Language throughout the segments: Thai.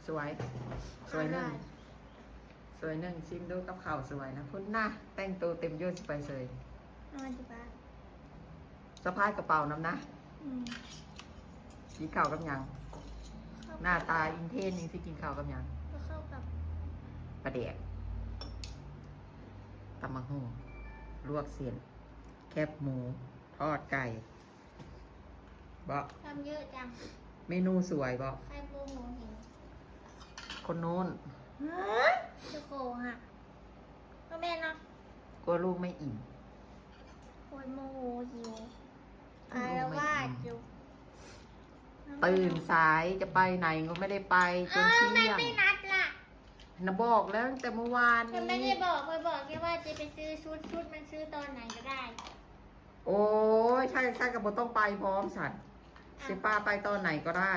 สวยสวยหนึ่งสวยหนึ่งชิมดูกับข้าวสวยนะคุณน่ะแต่งตัวเต็มยศไปเลยจิบ้าสะพายกระเป๋าน้ำนะกินข้าวกับยังหน้าตาอินเทนนี่สิกินข้าวกับยังก็เข้ากับปลาแดกตำมะฮุ่งลวกเส้นแคบหมูทอดไก่บ่ทำเยอะจังเมนูสวยบ่ใครปูหมูเห็นคนโน้นจะโกงอ่ะก็แม่เนาะกลัวลูกไม่อิ่มคนโมโหหิวอะไรว่าอยู่ตื่นสายจะไปไหนก็ไม่ได้ไปจนเที่ยงไม่นัดล่ะนะบอกแล้วตั้งแต่เมื่อวานนี้ไม่ได้บอกเคยบอกแค่ว่าจะไปซื้อชุดมันซื้อตอนไหนก็ได้โอ้ยใช่กับโบต้องไปพร้อมสัตว์สิป้าไปตอนไหนก็ได้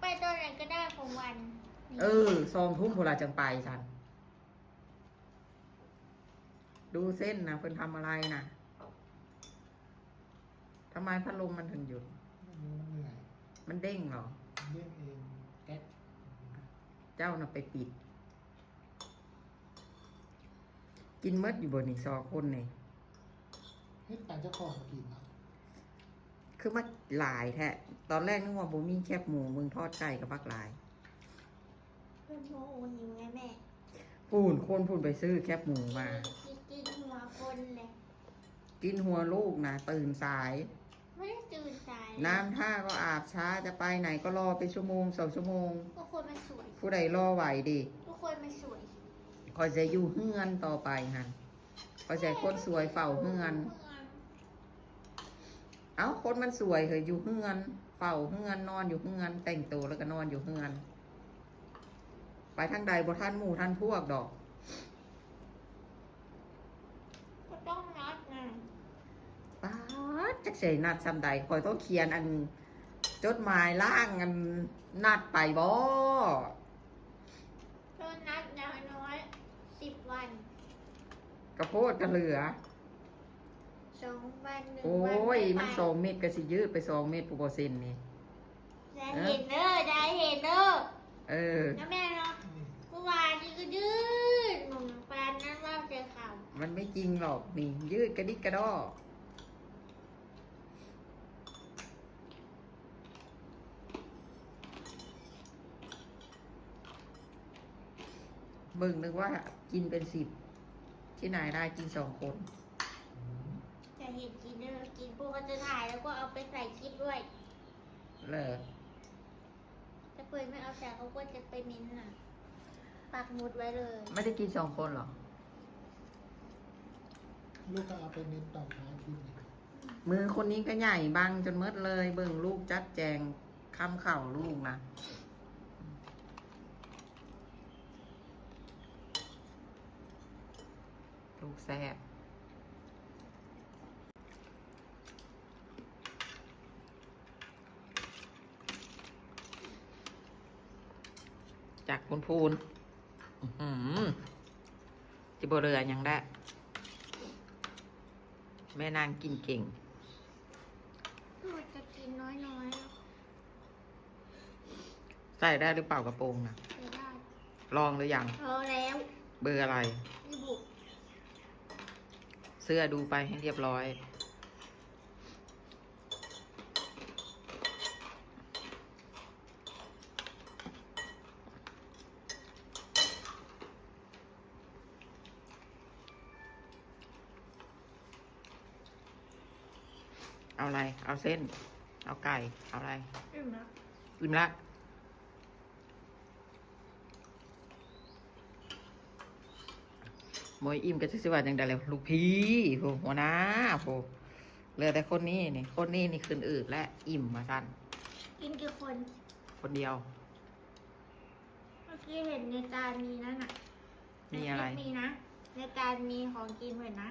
ไปตอนไหนก็ได้ของวัน2 ทุ่มพลาจังไปสันดูเส้นนะเพิ่นทำอะไรนะทำไมพัดลมมันถึงหยุดมันเด้งเหรอเด้งเองแก๊สเจ้าน่ะไปปิดกินมดอยู่บนนี่2 คนนี่ให้ปลาเจ้าของกินเนาะคือมาหลายแท้ตอนแรกนึกว่าบ่มีแคบหมูมึงทอดไก่กับพักหลายเพื่อนโมโหหิวไงแม่พูนไปซื้อแคบหมูมากินหัวคนเลยกินหัวลูกนะตื่นสายไม่ได้ตื่นสายน้ำท่าก็อาบช้าจะไปไหนก็รอไป1 ชั่วโมง 2 ชั่วโมงทุกคนมันสวยผู้ใดรอไหวดิทุกคนมันสวยคอยจะอยู่เฮือนต่อไปฮะคอยจะคนสวยเฝ้าเฮือนเอ้าคนมันสวยเคยอยู่เฮือนเฝ้าเฮือนนอนอยู่เฮือนแต่งตัวแล้วก็นอนอยู่เฮือนไปทางใดบ่ท่านหมู่ท่านพวกดอกก็ต้องนัดไงป๊าดจักเสยนัดซำใดคอยต้องเขียนอันจดหมายล่างอันนัดไปบ่ก็นัดน้อย10 วันกระโพดกระเหลือ2 วัน1 วันโอ้ยมัน2 เม็ดก็สิยืดไป2 เม็ดผู้บ่เซ็นนี่ได้เห็นเด้อแล้วแม่เนาะเมื่อวานนี้ก็ยืดหนุ่มปานนั้นว่าเจอข่าวมันไม่จริงหรอกนี่ยืดกระดิกกระดอบึ่งนึกว่ากินเป็น10ที่ไหนได้กิน2 คนจะเห็นกินเด้อกินพวกก็จะถ่ายแล้วก็เอาไปใส่คลิปด้วยเลยถ้าเปิดไม่เอาใส่เขาก็จะไปเม้นน่ะปักหมุดไว้เลยไม่ได้กิน2 คนหรอลูกก็เอาไปเน้นต่อท้ายกินมือคนนี้ก็ใหญ่บังจนมืดเลยเบิ่งลูกจัดแจงคำเข่าลูกนะลูกแซ่บจากพูนจิบเรือยังได้แม่นางกินเก่งจะกินน้อยใส่ได้หรือเปล่ากระโปรงนะได้ลองหรือยังแล้ว เบอร์อะไรเสื้อดูไปให้เรียบร้อยเอาอะไรเอาเส้นเอาไก่เอาอะไรอิ่มละมวยอิ่มกันสิว่าจังได๋แล้วลูกพี่โหหัวหน้าโหเหลือแต่คนนี้นี่ขึ้นอืดและอิ่มมาสั่นกินกี่คนเดียวเมื่อกี้เห็นในจานมีนั่นน่ะมีอะไรมีนะในจานมีของกินเหมือนนะ